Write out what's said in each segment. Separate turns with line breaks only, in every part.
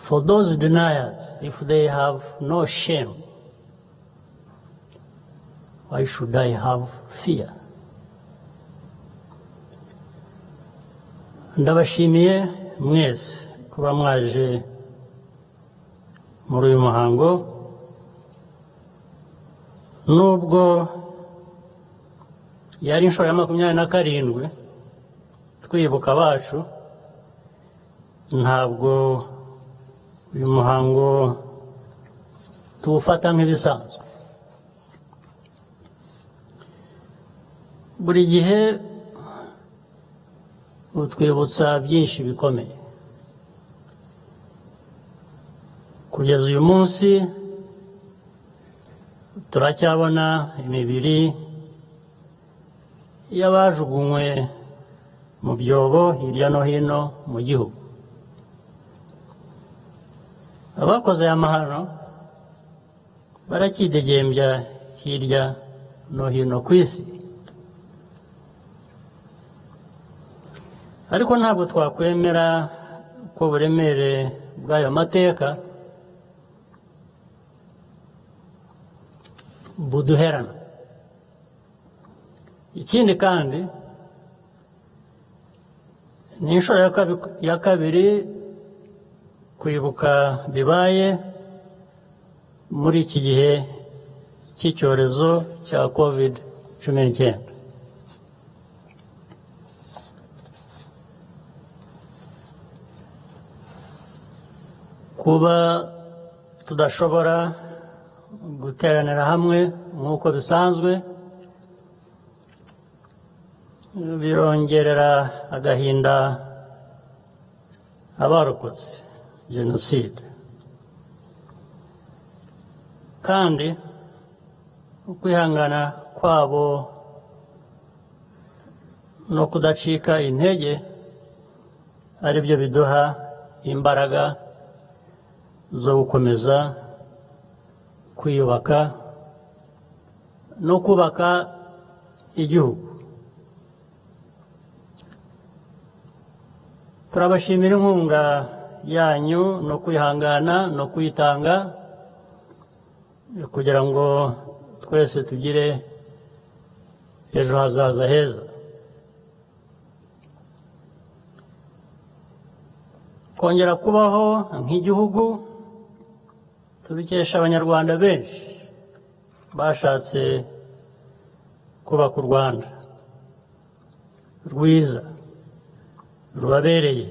For those deniers, if they have no shame, why should I have fear? Ndabashimiye mwese kuba mwaje muri uyu muhango, nubwo yari inshuro ya 27 twibuka abacu, ntabwo uyu muhango tuwufata nk'ibisanzwe. Buri gihe utwibutsa byinshi bikomeye. Kugeza uyu munsi turacyabona imibiri y'abajugunywe mu byobo hirya no hino mu gihugu. Abakoze aya mahano barakidegembya hirya no hino ku isi, ariko ntabwo twakwemera ko uburemere bw'ayo mateka buduherana. Ikindi kandi ni inshuro ya kabiri kwibuka bibaye muri iki gihe cy'icyorezo cya COVID-19. Kuba tudashobora guteranira hamwe nk'uko bisanzwe birongerera agahinda abarokotse Jenoside, kandi ukwihangana kwabo no kudacika intege ari byo biduha imbaraga zo gukomeza kwiyubaka no kubaka igihugu. Turabashimira inkunga yanyu no kwihangana no kwitanga kugira ngo twese tugire ejo hazaza heza. Kongera kubaho nk'igihugu tubikesha abanyarwanda benshi bashatse kubaka u Rwanda rwiza rubabereye,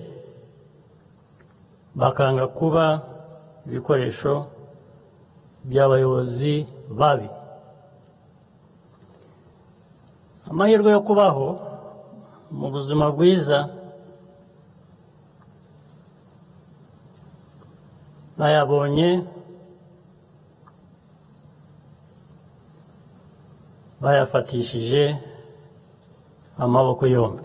bakanga kuba ibikoresho by'abayobozi babi. Amahirwe yo kubaho mu buzima bwiza bayabonye bayafatishije amaboko yombi.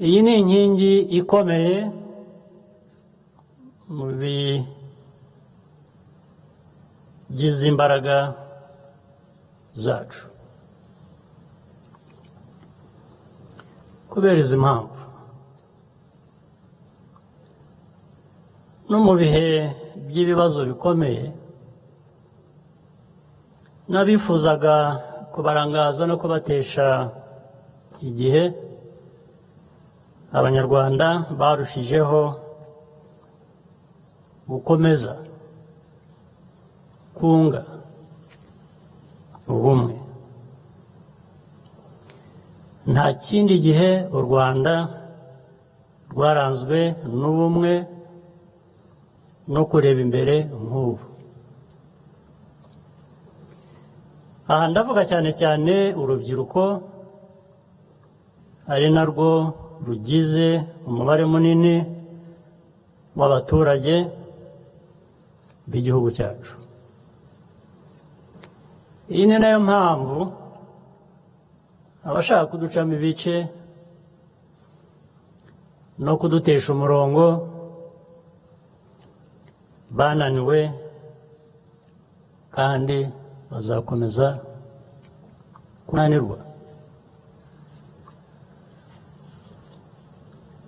Iyi ni inkingi ikomeye mu bigize imbaraga zacu. Kubera izi mpamvu no mu bihe by'ibibazo bikomeye n'abifuzaga kubarangaza no kubatesha igihe, Abanyarwanda barushijeho gukomeza kunga ubumwe. Nta kindi gihe u Rwanda rwaranzwe n'ubumwe no kureba imbere nk'ubu. Aha ndavuga cyane cyane urubyiruko, ari narwo rugize umubare munini w'abaturage b'igihugu cyacu. Iyi ni nayo mpamvu abashaka kuducamo ibice no kudutesha umurongo bananiwe, kandi bazakomeza kunanirwa.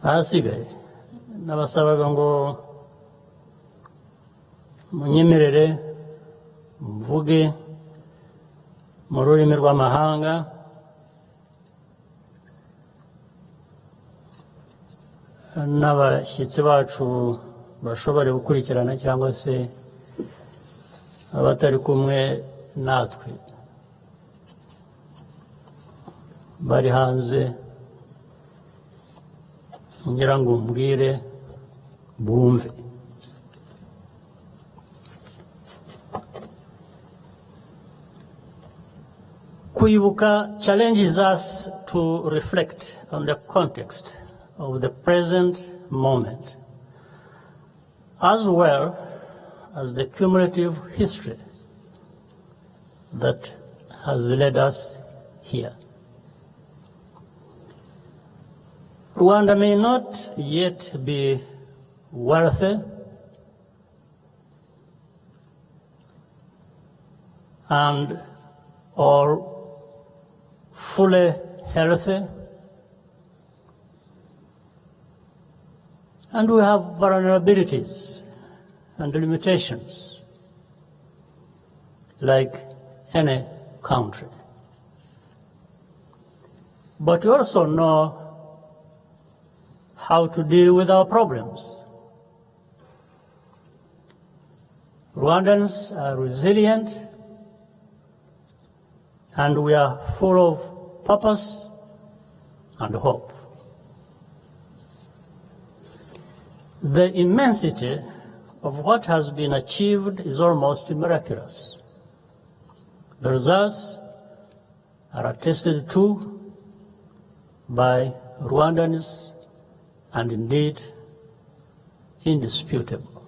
Ahasigaye nabasabaga ngo munyemerere mvuge mu rurimi rw'amahanga n'abashyitsi bacu bashobore gukurikirana cyangwa se abatari kumwe natwe bari hanze ngira ngo mbwire bumve. Kwibuka challenges us to reflect on the context of the present moment, as well as the cumulative history that has led us here. Rwanda may not yet be wealthy and or fully healthy, and we have vulnerabilities and limitations like any country. But we also know how to deal with our problems. Rwandans are resilient, and we are full of purpose and hope. The immensity of what has been achieved is almost miraculous. The results are attested to by Rwandans and indeed indisputable.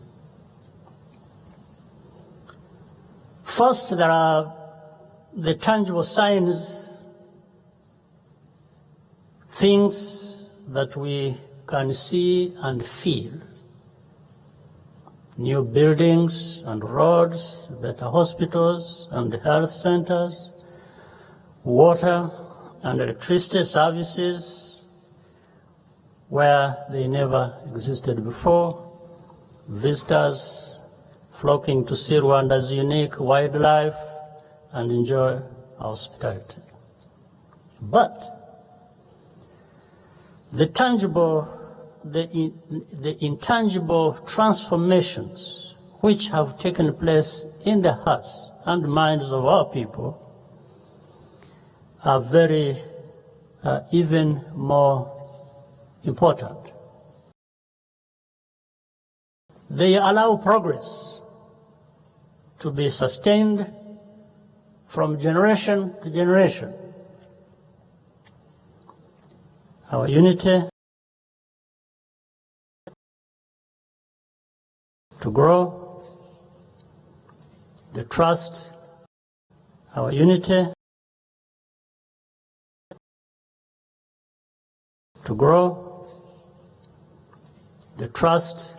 First, there are the tangible signs, things that we can see and feel. New buildings and roads, better hospitals and health centers, water and electricity services where they never existed before, visitors flocking to see Rwanda's unique wildlife and enjoy hospitality. But the intangible transformations which have taken place in the hearts and minds of our people are even more important. They allow progress to be sustained from generation to generation. Our unity to grow, the trust, our unity to grow, the trust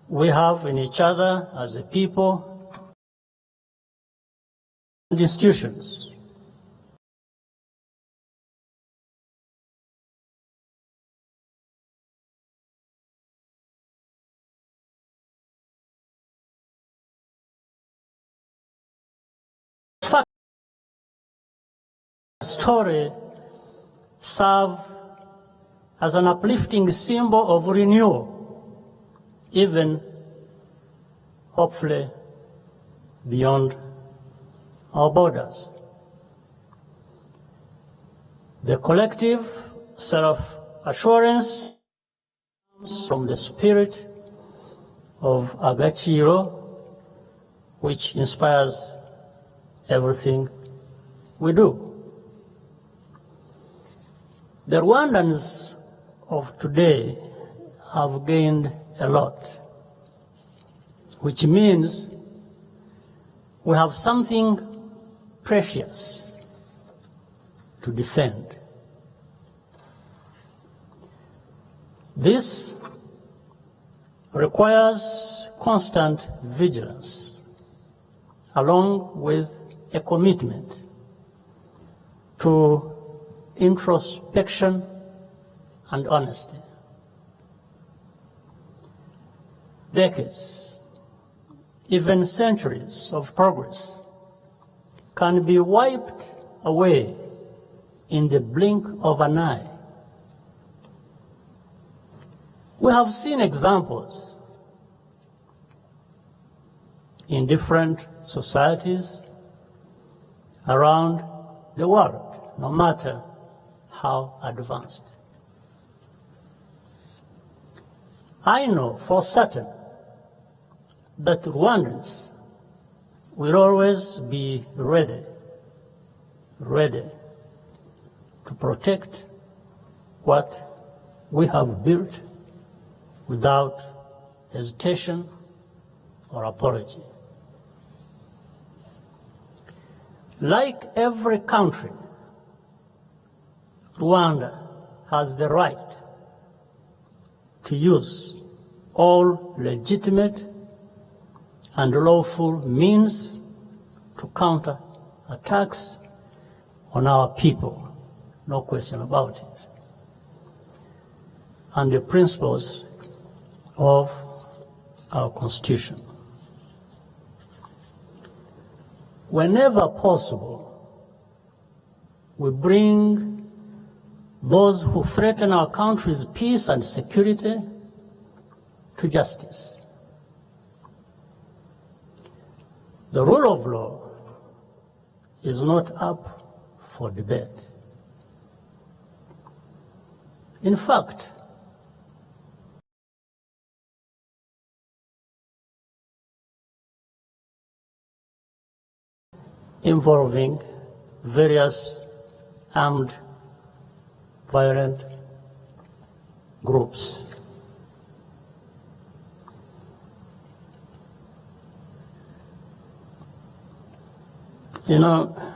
we have in each other as a people and institutions. Story serve as an uplifting symbol of renewal, even hopefully beyond our borders. The collective self-assurance comes from the spirit of Agaciro, which inspires everything we do. The Rwandans of today have gained a lot, which means we have something precious to defend. This requires constant vigilance, along with a commitment to introspection and honesty. decades, even centuries of progress can be wiped away in the blink of an eye. We have seen examples in different societies around the world, no matter how advanced. I know for certain that Rwandans will always be ready to protect what we have built without hesitation or apology. Like every country, Rwanda has the right to use all legitimate and lawful means to counter attacks on our people, no question about it, and the principles of our Constitution. Whenever possible, we bring those who threaten our country's peace and security to justice. The rule of law is not up for debate. In fact, involving various armed violent groups. You know,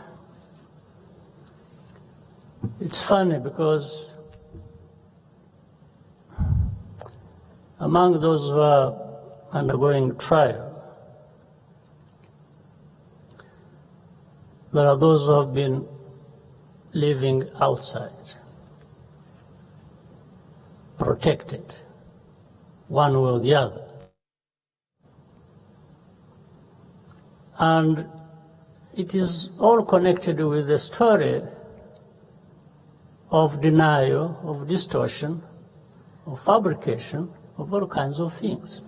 it's funny because among those who are undergoing trial, there are those who have been living outside, protected, one way or the other. And it is all connected with the story of denial, of distortion, of fabrication, of all kinds of things.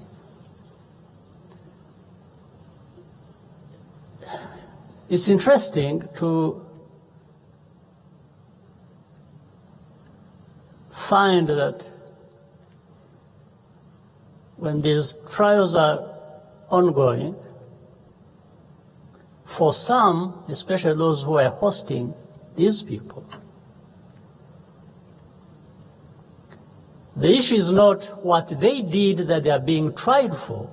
It's interesting to find that when these trials are ongoing, for some, especially those who are hosting these people, the issue is not what they did that they are being tried for.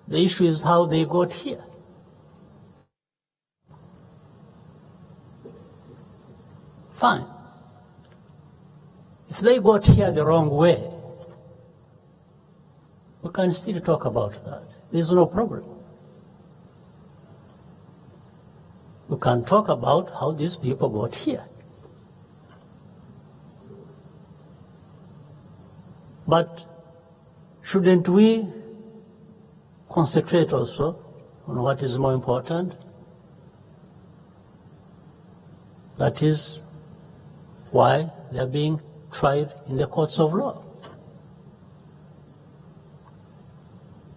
The issue is how they got here. Fine. If they got here the wrong way, we can still talk about that. There's no problem. We can talk about how these people got here. But shouldn't we concentrate also on what is more important? That is why they are being tried in the courts of law.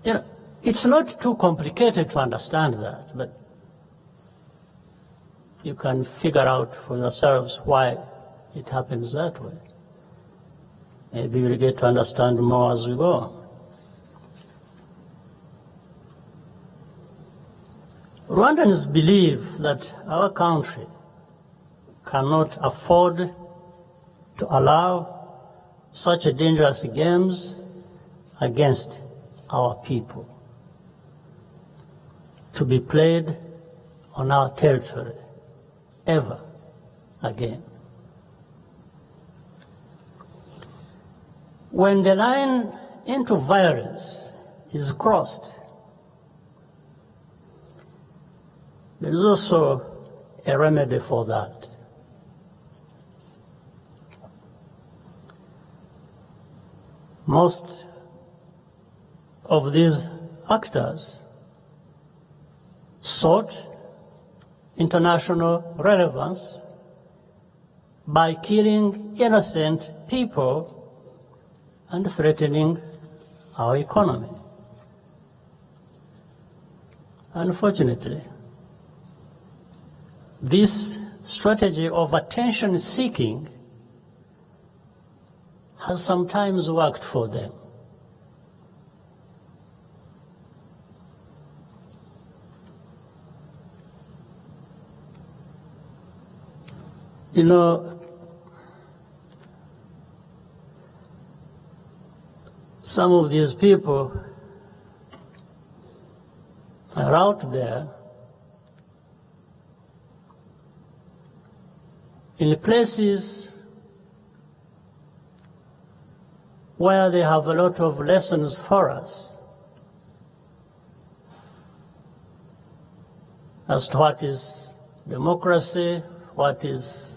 You know, it's not too complicated to understand that, but you can figure out for yourselves why it happens that way. Maybe we'll get to understand more as we go. Rwandans believe that our country cannot afford to allow such dangerous games against our people to be played on our territory ever again. When the line into violence is crossed, there is also a remedy for that. Most of these actors sought international relevance by killing innocent people and threatening our economy. Unfortunately, this strategy of attention-seeking has sometimes worked for them. You know, some of these people are out there in places where they have a lot of lessons for us as to what is democracy, what is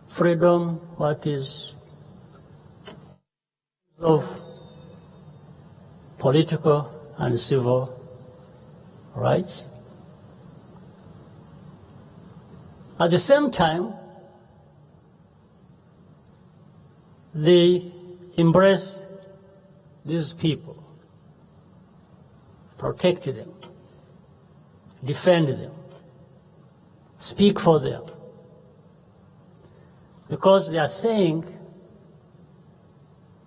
freedom, what is of political and civil rights. At the same time, they embrace these people, protect them, defend them, speak for them, because they are saying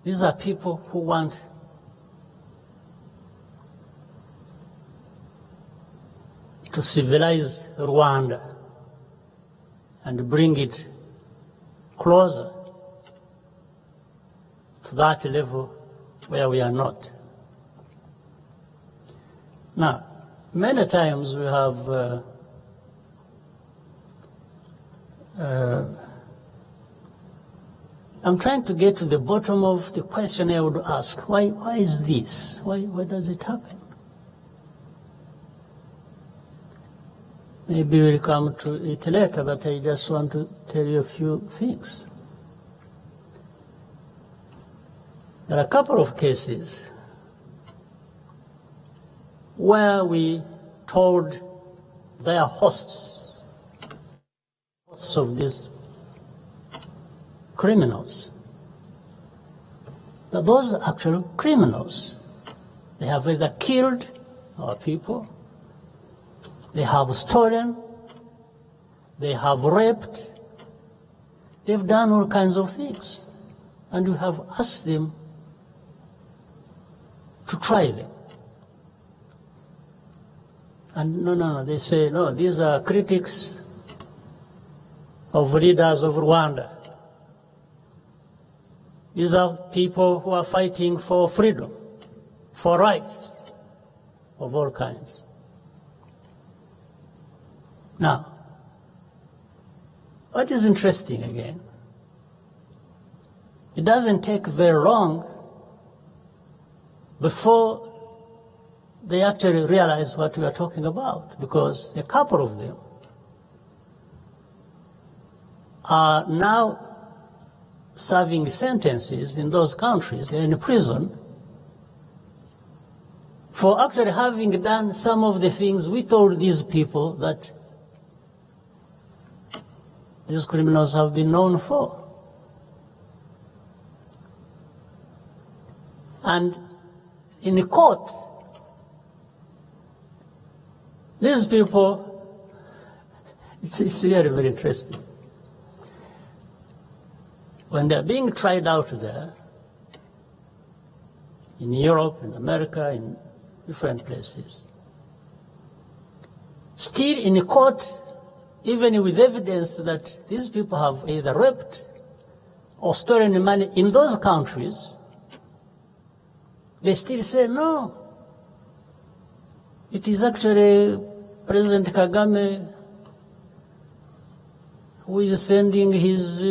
these are people who want to civilize Rwanda and bring it closer to that level where we are not. Now, many times we have I'm trying to get to the bottom of the question I would ask. Why is this? Why does it happen? Maybe we'll come to it later, but I just want to tell you a few things. There are a couple of cases where we told their hosts of these criminals, that those are actual criminals. They have either killed our people, they have stolen, they have raped, they've done all kinds of things. And we have asked them to try them. And no, they say, no, these are critics of leaders of Rwanda. These are people who are fighting for freedom, for rights of all kinds. Now, what is interesting again, it doesn't take very long before they actually realize what we are talking about, because a couple of them are now serving sentences in those countries, they're in prison, for actually having done some of the things we told these people that these criminals have been known for. And in the court, these people, it's really very interesting. When they're being tried out there, in Europe, in America, in different places, still in the court, even with evidence that these people have either raped or stolen money in those countries, they still say, no, it is actually President Kagame who is sending his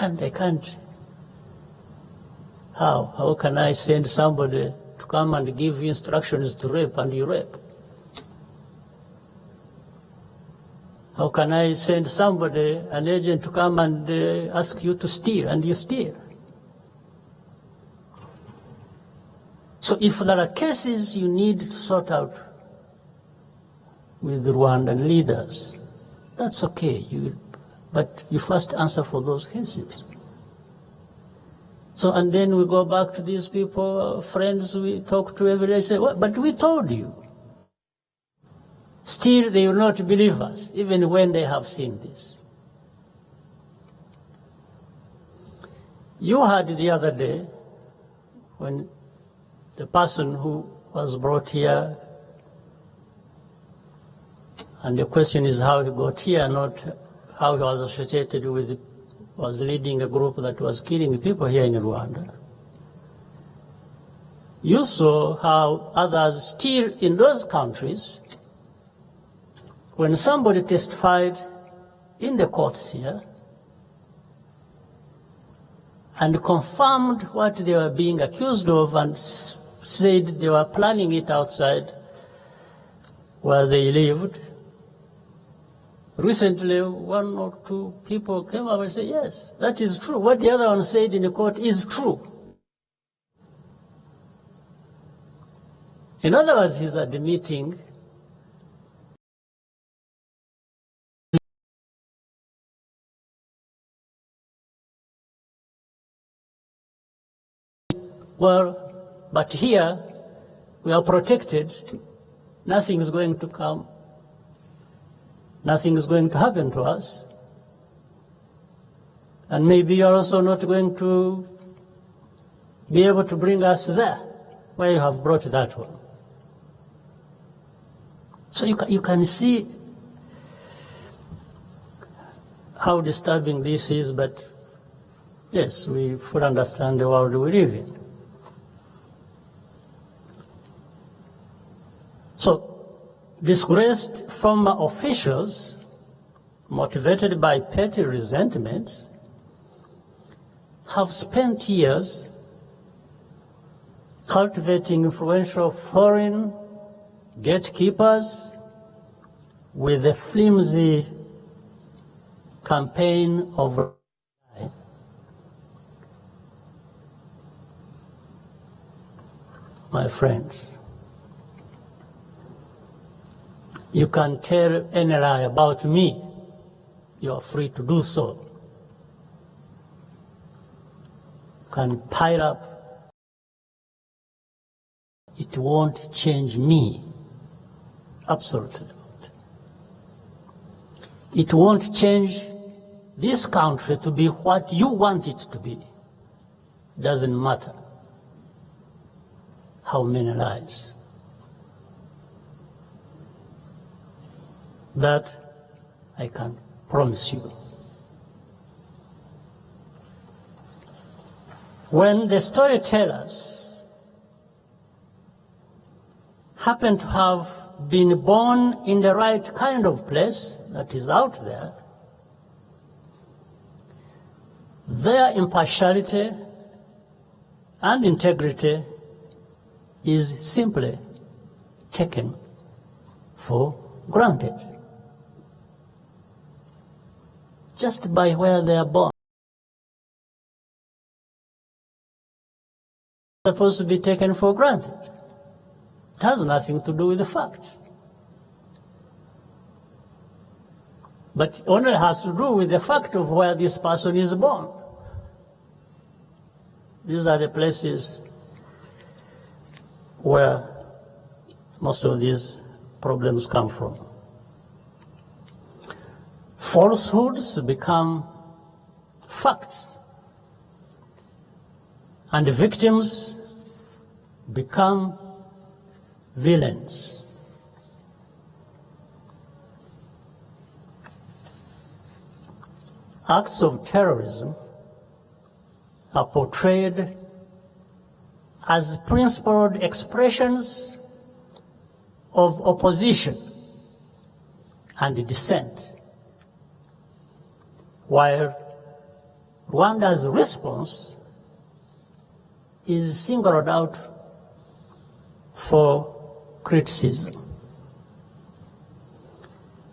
I can't. How can I send somebody to come and give you instructions to rape and you rape? How can I send somebody, an agent, to come and ask you to steal, and you steal? So if there are cases you need to sort out with Rwandan leaders, that's okay, but you first answer for those cases. So, and then we go back to these people, friends we talk to every day, say, well, but we told you. Still, they will not believe us, even when they have seen this. You heard the other day when the person who was brought here, and the question is how he got here, not how he was associated with, was leading a group that was killing people here in Rwanda. You saw how others still in those countries, when somebody testified in the courts here and confirmed what they were being accused of and said they were planning it outside where they lived, recently one or two people came up and said, yes, that is true. What the other one said in the court is true. In other words, he's admitting well, but here we are protected. Nothing is going to come. Nothing is going to happen to us. And maybe you're also not going to be able to bring us there where you have brought that one. So you can see how disturbing this is, but yes, we fully understand the world we live in. So, disgraced former officials, motivated by petty resentments, have spent years cultivating influential foreign gatekeepers with a flimsy campaign of my friends. You can tell any lie about me. You are free to do so. You can pile up. It won't change me. Absolutely not. It won't change this country to be what you want it to be. Doesn't matter how many lies. That I can promise you. When the storytellers happen to have been born in the right kind of place that is out there, their impartiality and integrity is simply taken for granted. Just by where they are born. It's supposed to be taken for granted. It has nothing to do with the facts. But only has to do with the fact of where this person is born. These are the places where most of these problems come from. Falsehoods become facts, and the victims become villains. Acts of terrorism are portrayed as principled expressions of opposition and dissent, while Rwanda's response is singled out for criticism.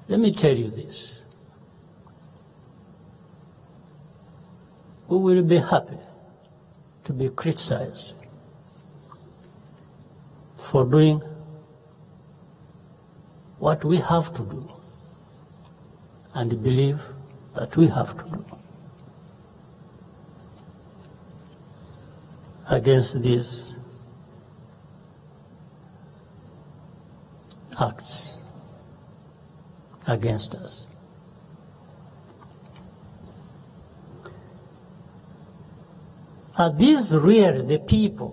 Let me tell you this. we will be happy to be criticized for doing what we have to do and believe that we have to do against these acts against us. Are these really the people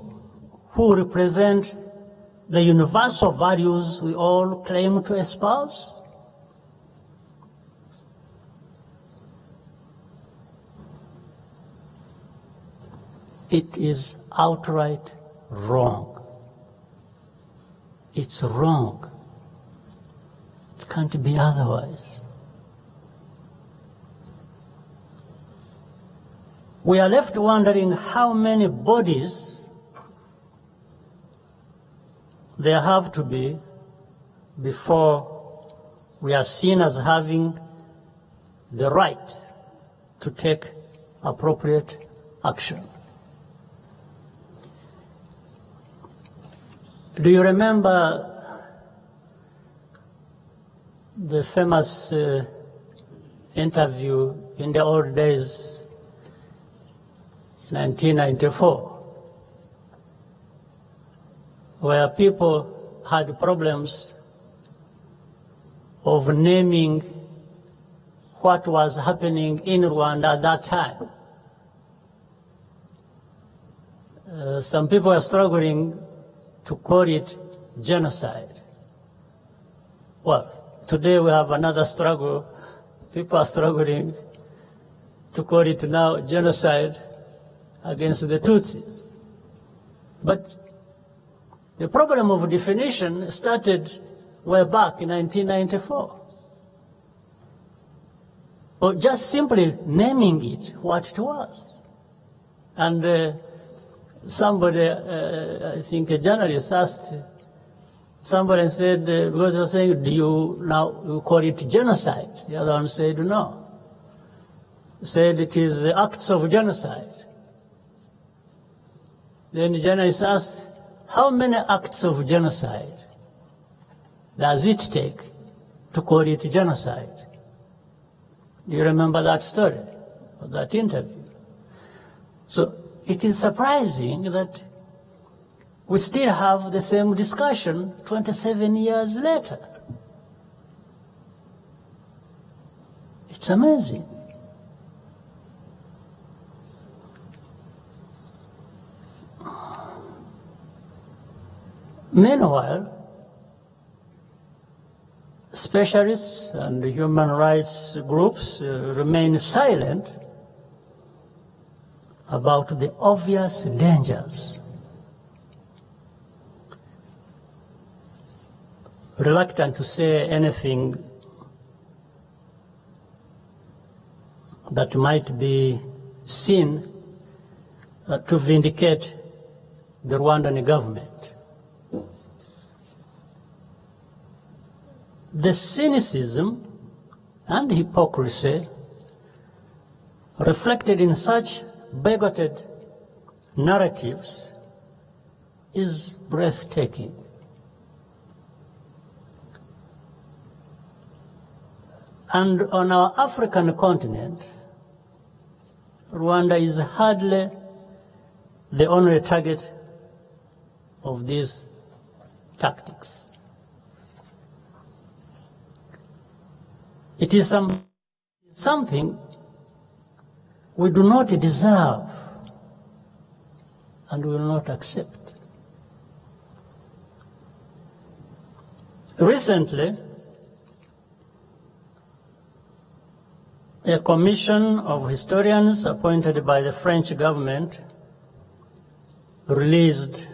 who represent the universal values we all claim to espouse? It is outright wrong. It's wrong. It can't be otherwise. We are left wondering how many bodies there have to be before we are seen as having the right to take appropriate action. Do you remember the famous interview in the old days, 1994, where people had problems of naming what was happening in Rwanda at that time? Some people are struggling to call it genocide. Well, today we have another struggle. People are struggling to call it now genocide against the Tutsis. But the problem of definition started way back in 1994. Or just simply naming it what it was. And somebody, I think a journalist asked somebody and said, because they were saying, do you now call it genocide? The other one said no. Said it is acts of genocide. Then the journalist asked, how many acts of genocide does it take to call it genocide? Do you remember that story, or that interview? So it is surprising that we still have the same discussion 27 years later. It's amazing. Meanwhile, specialists and human rights groups remain silent about the obvious dangers. Reluctant to say anything that might be seen to vindicate the Rwandan government. The cynicism and hypocrisy reflected in such bigoted narratives is breathtaking. And on our African continent, Rwanda is hardly the only target of these tactics. It is something we do not deserve and will not accept. Recently, a commission of historians appointed by the French government released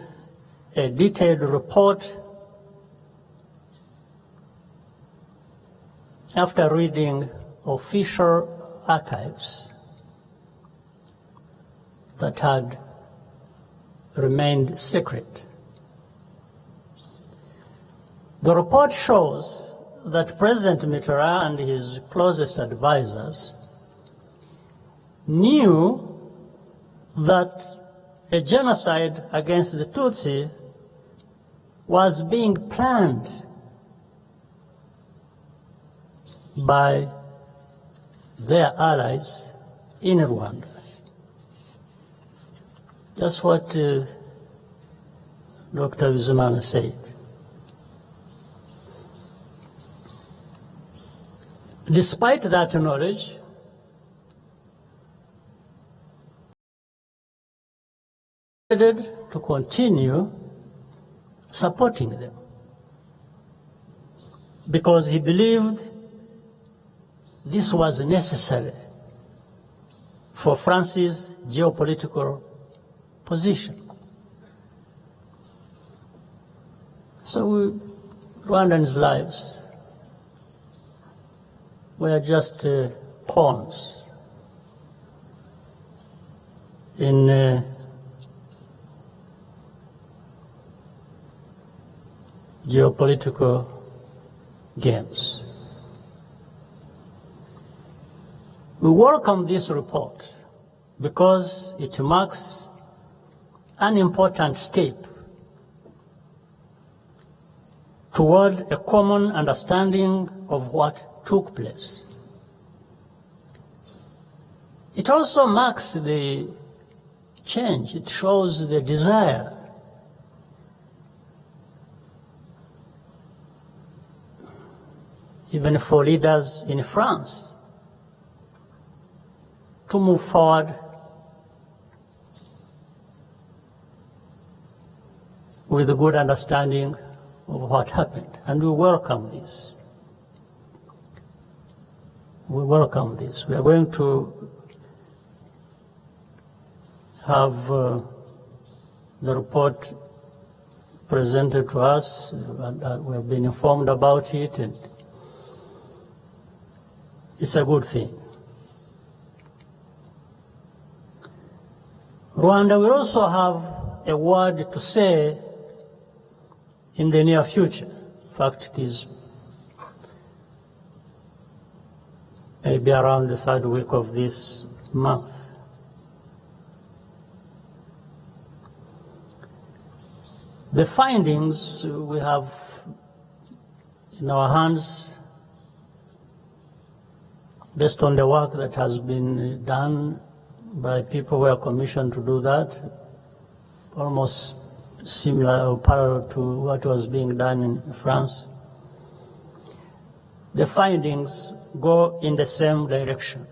a detailed report after reading official archives that had remained secret. The report shows that President Mitterrand and his closest advisors knew that a genocide against the Tutsi was being planned by their allies in Rwanda. That's what Dr. Bizimana said. Despite that knowledge, he decided to continue supporting them because he believed this was necessary for France's geopolitical position. So Rwandans' lives were just pawns in geopolitical games. We welcome this report because it marks an important step toward a common understanding of what took place. It also marks the change. It shows the desire even for leaders in France to move forward with a good understanding of what happened. And we welcome this. We welcome this. We are going to have the report presented to us, and we have been informed about it, and it's a good thing. Rwanda will also have a word to say in the near future. In fact, it is maybe around the third week of this month. The findings we have in our hands, based on the work that has been done by people who are commissioned to do that, almost similar or parallel to what was being done in France. The findings go in the same direction.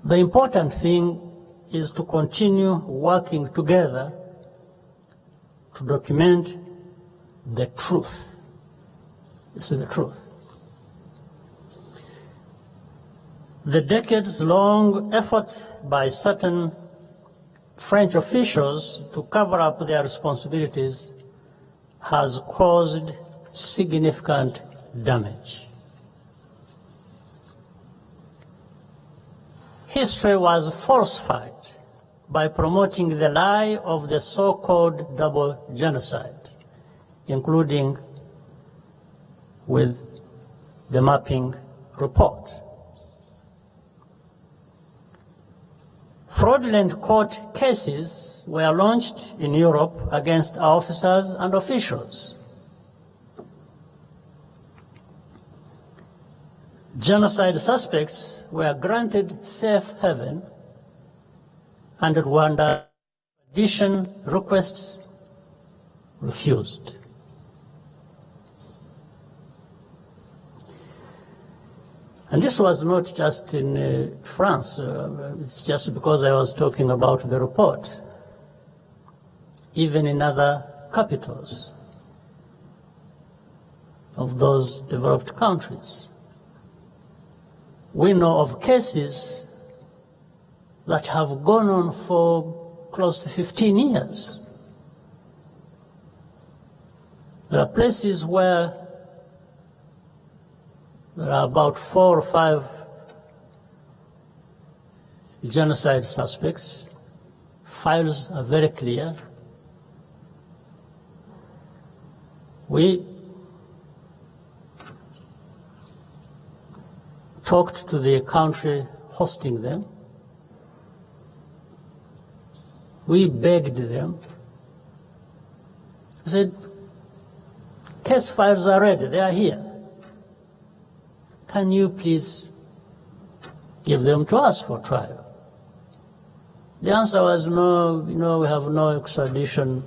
The important thing is to continue working together to document the truth. This is the truth. The decades-long effort by certain French officials to cover up their responsibilities has caused significant damage. History was falsified by promoting the lie of the so-called double genocide, including with the mapping report. Fraudulent court cases were launched in Europe against our officers and officials. Genocide suspects were granted safe haven, and Rwanda extradition requests refused. And this was not just in France. It's just because I was talking about the report. Even in other capitals of those developed countries, we know of cases that have gone on for close to 15 years. There are places where there are about 4 or 5 genocide suspects. Files are very clear. talked to the country hosting them. We begged them. We said, case files are ready, they are here. Can you please give them to us for trial? The answer was no, we have no extradition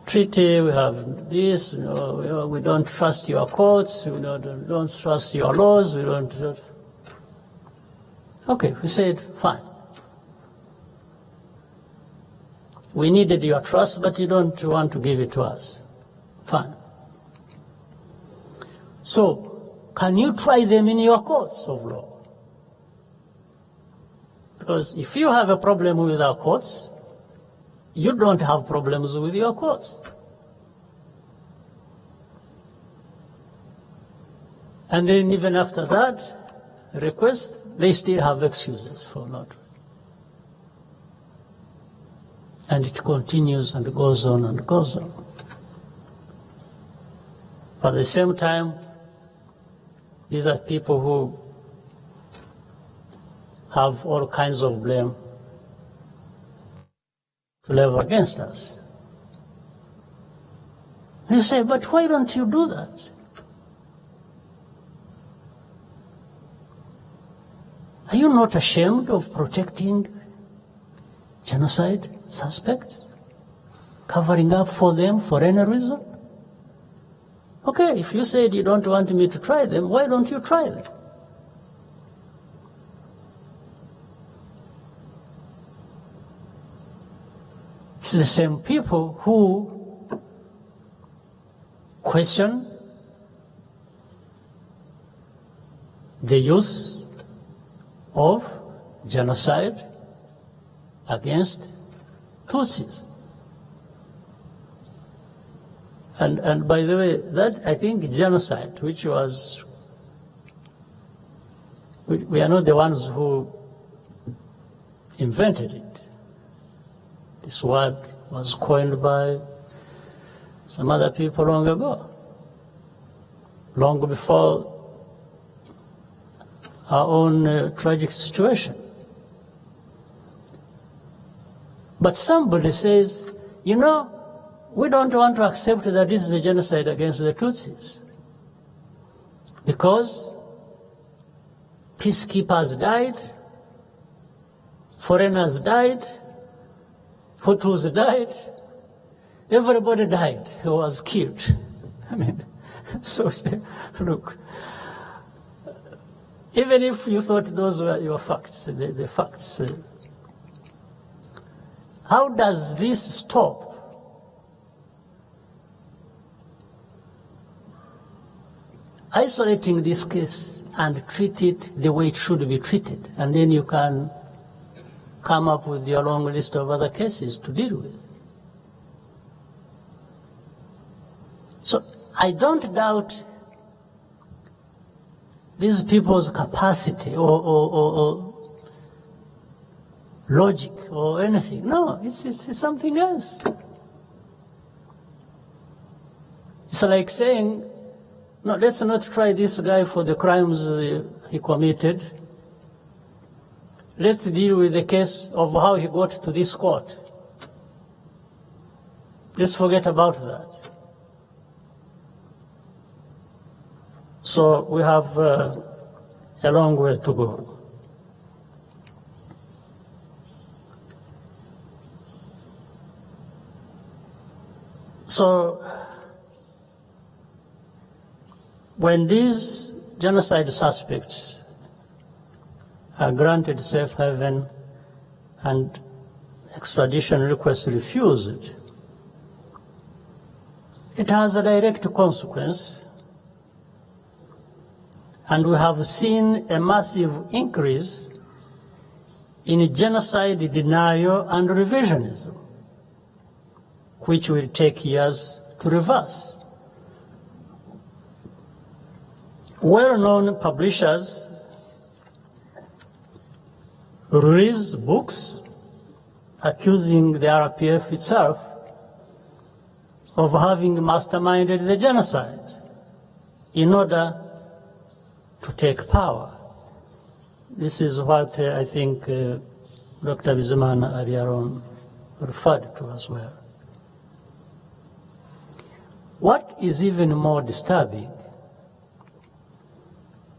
treaty, we have this, we don't trust your courts, we don't trust your laws, we don't. Okay, we said, fine. We needed your trust, but you don't want to give it to us. Fine. So, can you try them in your courts of law? Because if you have a problem with our courts, you don't have problems with your courts. And then even after that request, they still have excuses for not. And it continues and goes on and goes on. But at the same time, these are people who have all kinds of blame to level against us. And you say, but why don't you do that? Are you not ashamed of protecting genocide suspects? Covering up for them for any reason? Okay, if you said you don't want me to try them, why don't you try them? It's the same people who question the use of genocide against Tutsis. And by the way, that I think genocide, which was, we are not the ones who invented it. This word was coined by some other people long ago, long before our own tragic situation. But somebody says, we don't want to accept that this is a genocide against the Tutsis because peacekeepers died, foreigners died, Hutus died, everybody died who was killed. So look, even if you thought those were your facts, the facts, how does this stop isolating this case and treat it the way it should be treated? And then you can come up with your long list of other cases to deal with. So I don't doubt these people's capacity or logic or anything. No, it's something else. It's like saying, no, let's not try this guy for the crimes he committed. Let's deal with the case of how he got to this court. Let's forget about that. So we have a long way to go. So when these genocide suspects are granted safe haven and extradition requests refused, it has a direct consequence. And we have seen a massive increase in genocide denial and revisionism, which will take years to reverse. Well-known publishers release books accusing the RPF itself of having masterminded the genocide in order to take power. This is what I think Dr. Bizimana earlier on referred to as well. What is even more disturbing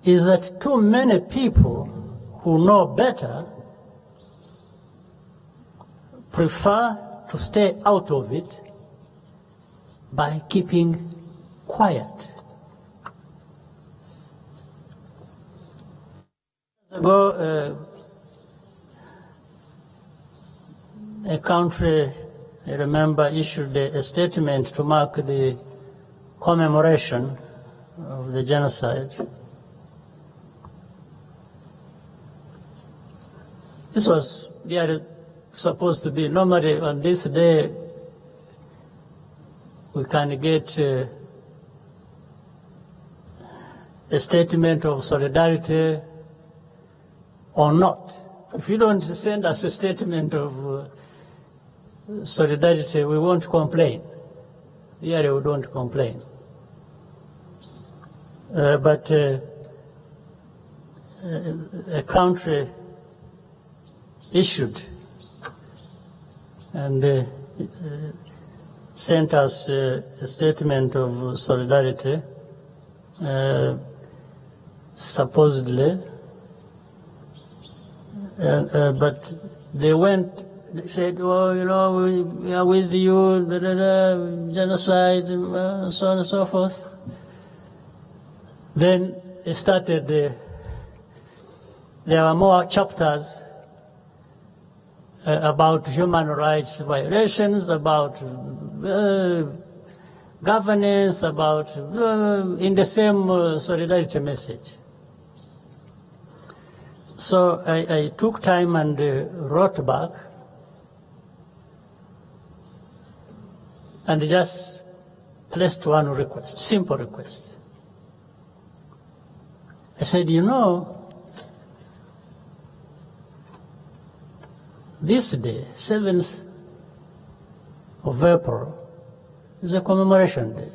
is that too many people who know better prefer to stay out of it by keeping quiet. Years ago, a country, I remember, issued a statement to mark the commemoration of the genocide. This was really supposed to be, normally on this day, we can get a statement of solidarity or not. If you don't send us a statement of solidarity, we won't complain. Here we don't complain. But a country issued and sent us a statement of solidarity, supposedly, but they said, well, you know, we are with you, genocide, and so on and so forth. Then it started, there were more chapters about human rights violations, about governance, about in the same solidarity message. So I took time and wrote back and just placed one request, simple request. I said, you know, this day, 7th of April, is a commemoration day.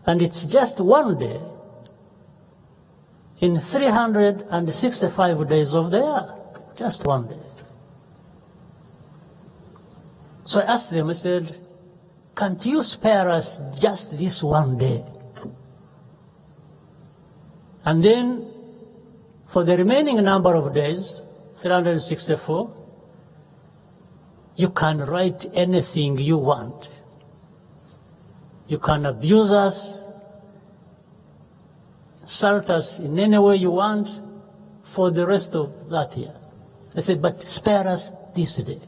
And it's just one day in 365 days of the year, just one day. So I asked them, I said, can't you spare us just this one day? And then for the remaining number of days, 364, you can write anything you want. You can abuse us, insult us in any way you want for the rest of that year. I said, but spare us this day.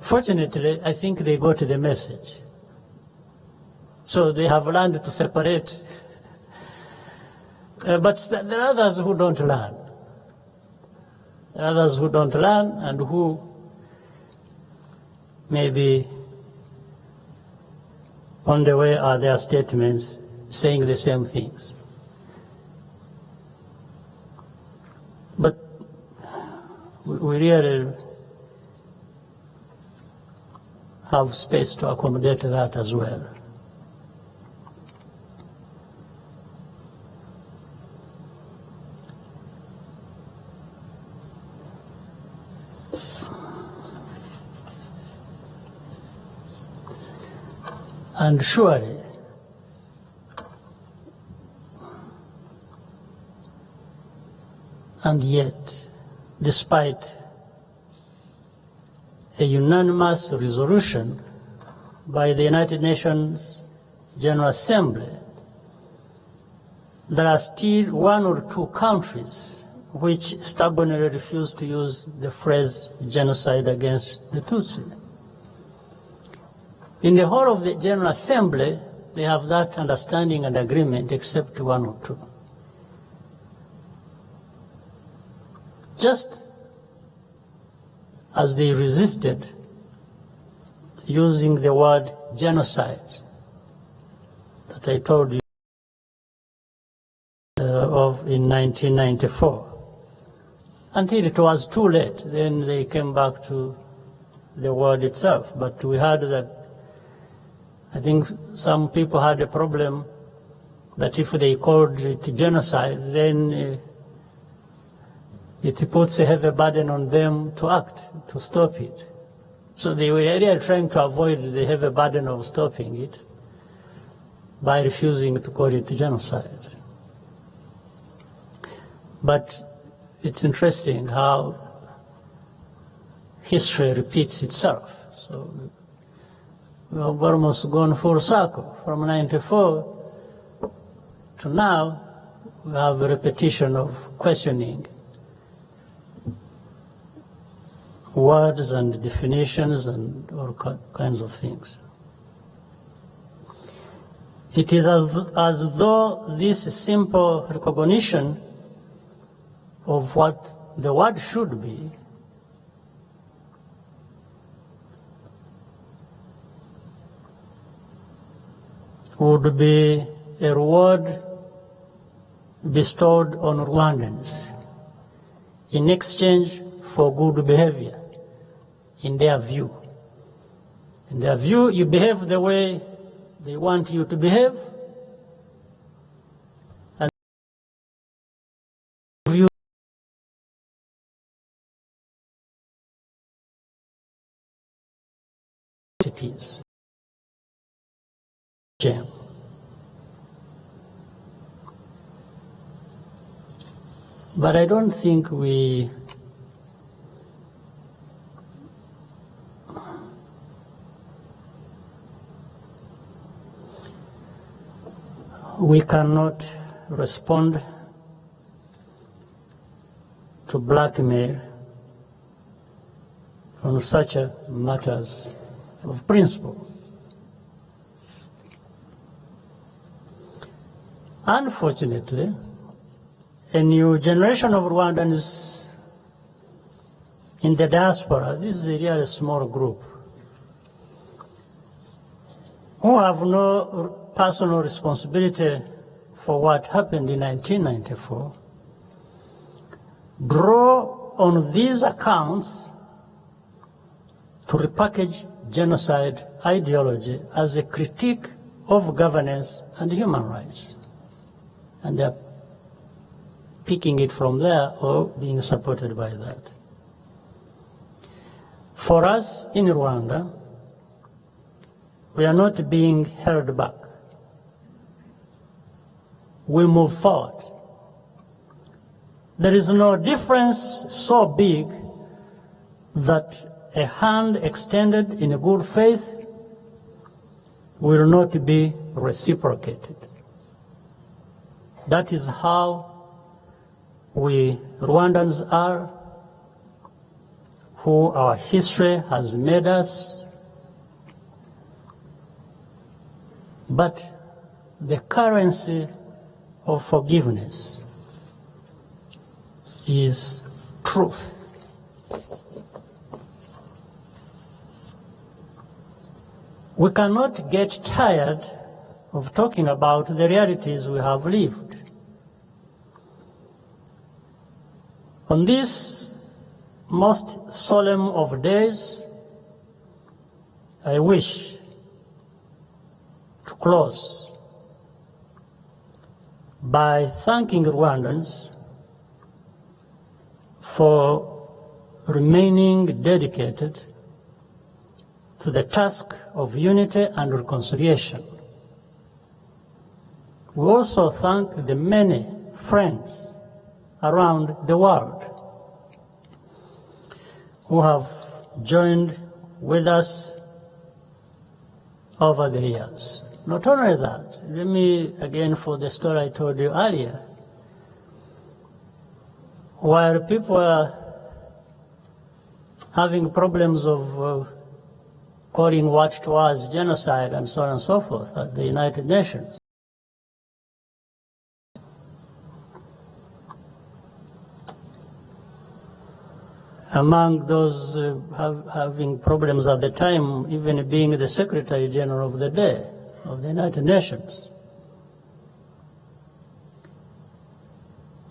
Fortunately, I think they got the message. So they have learned to separate. But there are others who don't learn. There are others who don't learn and who maybe on the way are their statements saying the same things. But we really have space to accommodate that as well. And surely, and yet, despite a unanimous resolution by the United Nations General Assembly, there are still one or two countries which stubbornly refuse to use the phrase genocide against the Tutsi. In the whole of the General Assembly, they have that understanding and agreement except one or two. Just as they resisted using the word genocide that I told you of in 1994, until it was too late. Then they came back to the word itself. But we heard that I think some people had a problem that if they called it genocide, then it puts a heavy burden on them to act, to stop it. So they were really trying to avoid the heavy burden of stopping it by refusing to call it genocide. But it's interesting how history repeats itself. So we have almost gone full circle. From 94 to now, we have a repetition of questioning words and definitions and all kinds of things. It is as though this simple recognition of what the word should be would be a reward bestowed on Rwandans in exchange for good behavior, in their view. In their view, you behave the way they want you to behave, and view it is. But I don't think we cannot respond to blackmail on such matters of principle. Unfortunately, a new generation of Rwandans in the diaspora, this is a really small group, who have no personal responsibility for what happened in 1994, draw on these accounts to repackage genocide ideology as a critique of governance and human rights. And they're picking it from there or being supported by that. For us in Rwanda, we are not being held back. We move forward. There is no difference so big that a hand extended in a good faith will not be reciprocated. That is how we Rwandans are, who our history has made us. But the currency of forgiveness is truth. We cannot get tired of talking about the realities we have lived. On this most solemn of days, I wish to close by thanking Rwandans for remaining dedicated to the task of unity and reconciliation. We also thank the many friends around the world who have joined with us over the years. Not only that, let me again for the story I told you earlier. While people are having problems of calling what was genocide and so on and so forth at the United Nations, among those having problems at the time, even being the Secretary General of the day of the United Nations.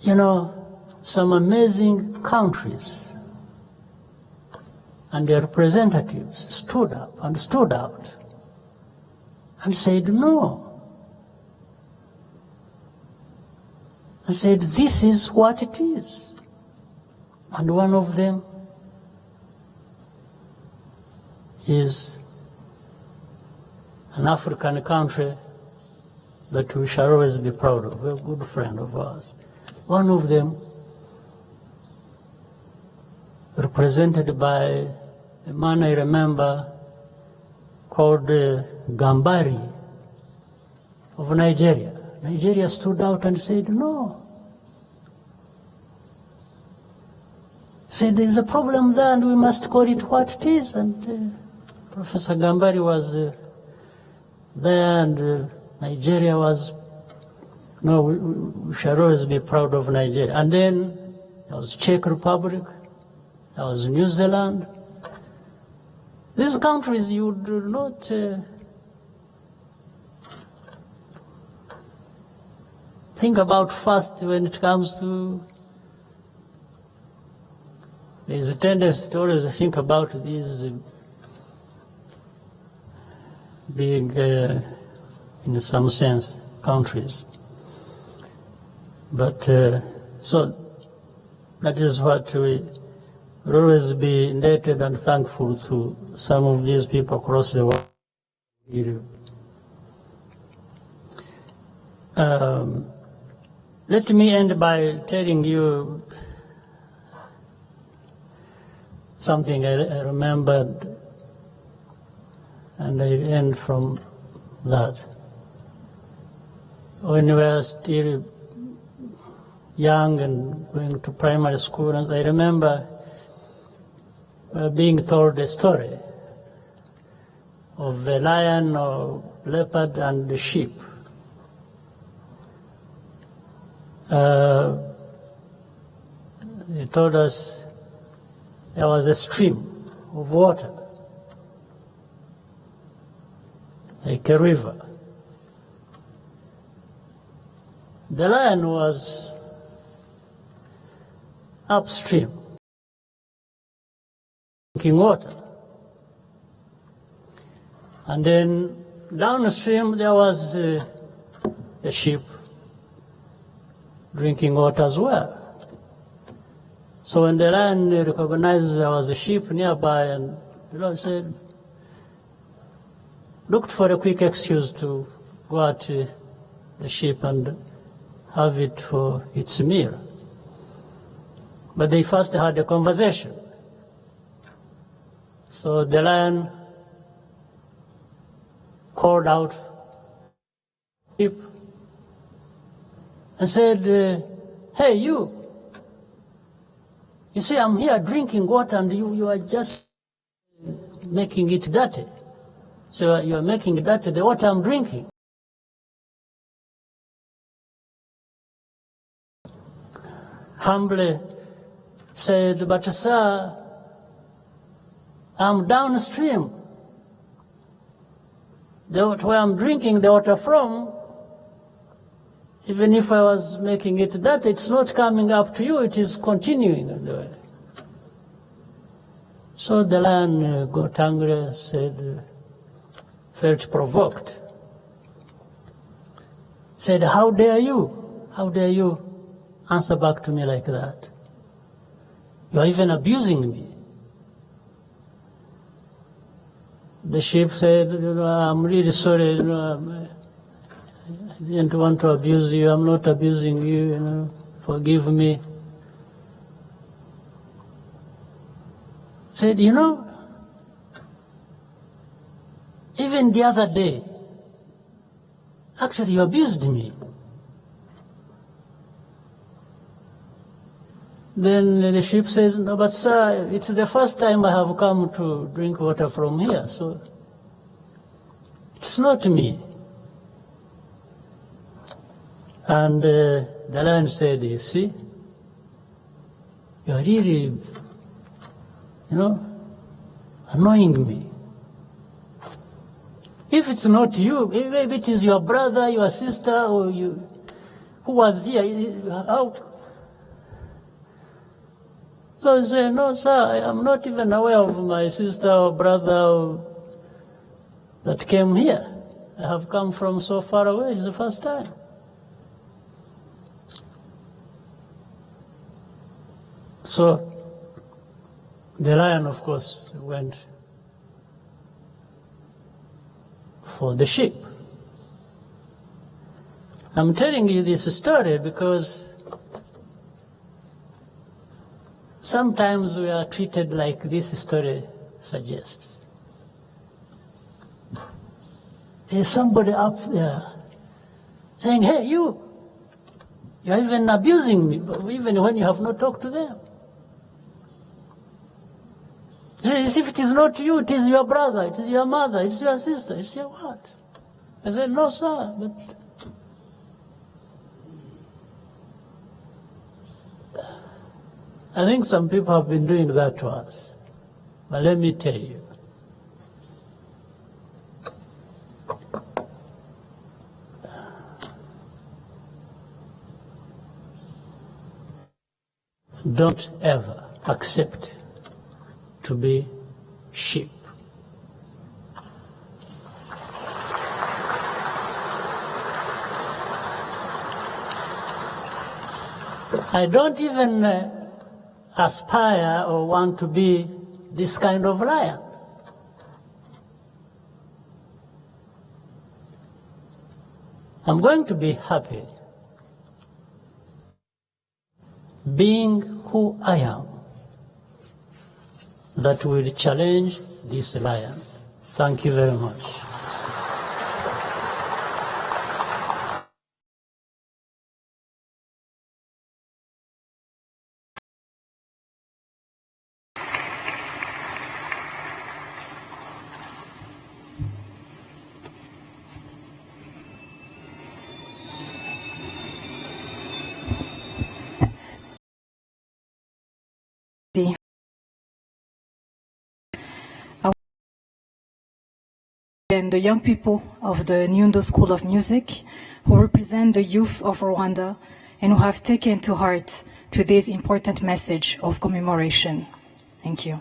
You know, some amazing countries and their representatives stood up and stood out and said, no. And said, this is what it is. And one of them is an African country that we shall always be proud of, a good friend of ours. One of them, represented by a man I remember called Gambari of Nigeria. Nigeria stood out and said, no. Said, there's a problem there and we must call it what it is. And Professor Gambari was there, and Nigeria was, no, we shall always be proud of Nigeria. And then there was Czech Republic, there was New Zealand. These countries you do not think about first when it comes to, there's a tendency to always think about these big, in some sense, countries. But so that is what we will always be indebted and thankful to some of these people across the world. Let me end by telling you something I remembered, and I end from that. When we were still young and going to primary school, I remember being told a story of a lion or leopard and a sheep. He told us there was a stream of water, like a river. The lion was upstream, drinking water. And then downstream there was a sheep drinking water as well. So when the lion recognized there was a sheep nearby, and the Lord said, looked for a quick excuse to go at the sheep and have it for its meal. But they first had a conversation. So the lion called out sheep and said, hey, you see, I'm here drinking water and you are just making it dirty. So you are making dirty the water I'm drinking. Humbly said, but sir, I'm downstream. Where I'm drinking the water from, even if I was making it dirty, it's not coming up to you, it is continuing in the way. So the lion got angry, said, felt provoked. Said, how dare you answer back to me like that? You are even abusing me. The sheep said, I'm really sorry, I didn't want to abuse you, I'm not abusing you, forgive me. Said, even the other day, actually you abused me. Then the sheep says, no, but sir, it's the first time I have come to drink water from here, so it's not me. And the lion said, you see, you're really, annoying me. If it's not you, if it is your brother, your sister, or you, who was here, how? So I say, no, sir, I am not even aware of my sister or brother that came here. I have come from so far away. It's the first time. So the lion, of course, went for the sheep. I'm telling you this story because sometimes we are treated like this story suggests. There's somebody up there saying, hey, you're even abusing me, even when you have not talked to them. As if it is not you, it is your brother, it is your mother, it's your sister, it's your what? I said, no, sir, but I think some people have been doing that to us. But let me tell you, don't ever accept to be sheep. I don't even aspire or want to be this kind of lion. I'm going to be happy being who I am that will challenge this lion. Thank you very much.
And the young people of the Nyundo School of Music who represent the youth of Rwanda and who have taken to heart today's important message of commemoration. Thank you.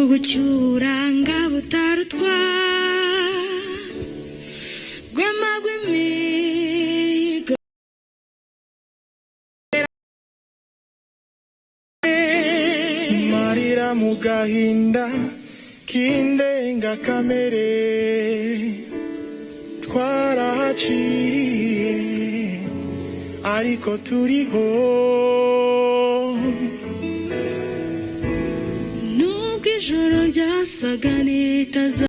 Iugucuranga butarutwa gwamagwimigo
marira mugahinda kindenga kamere twarahaciye ariko turiho
ijoro ryasaga n'iritaza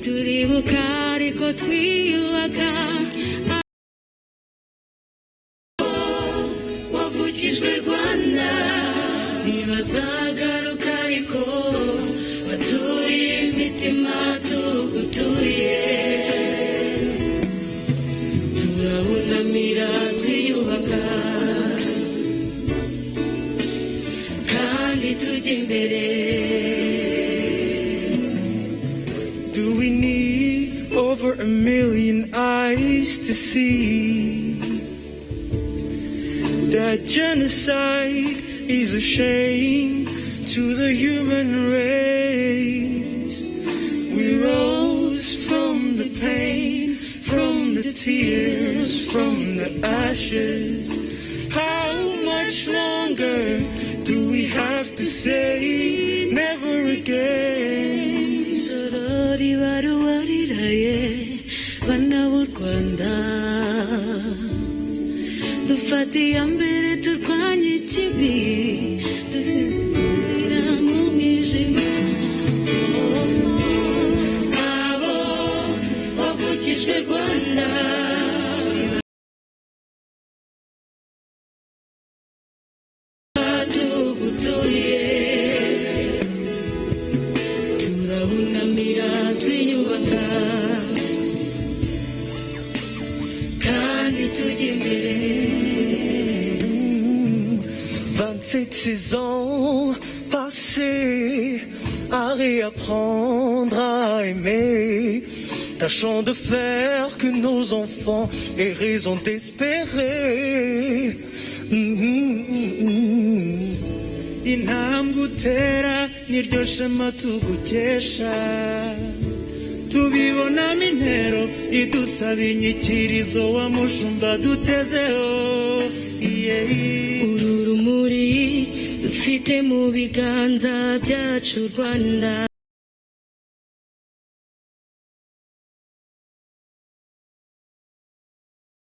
turibuka ariko twiyubaka wavukijwe Rwanda ntibazagaruka ariko batuye imitima tugutuye turabunamira twiyubaka kandi tujya imbere.
Do we need over 1 million eyes to see that genocide is a shame to the human race? We rose from the pain, from the tears, from the ashes. How much longer do we have to say never again?
Sorori baruwariraye bana b'u Rwanda dufatiye mbere turwanye ikibi dufitira mu mwijima abo wavukijwe Rwanda tugutuye turabunamira twiyubaka kandi tujya imbere.
cette saison passée à réapprendre à aimer, tâchons de faire que nos enfants aient raison d'espérer. Intambwe utera niryo shema tugukesha, tubibonamo intero idusaba inyikirizo wa mushumba dutezeho.
uru rumuri dufite mu biganza byacu Rwanda.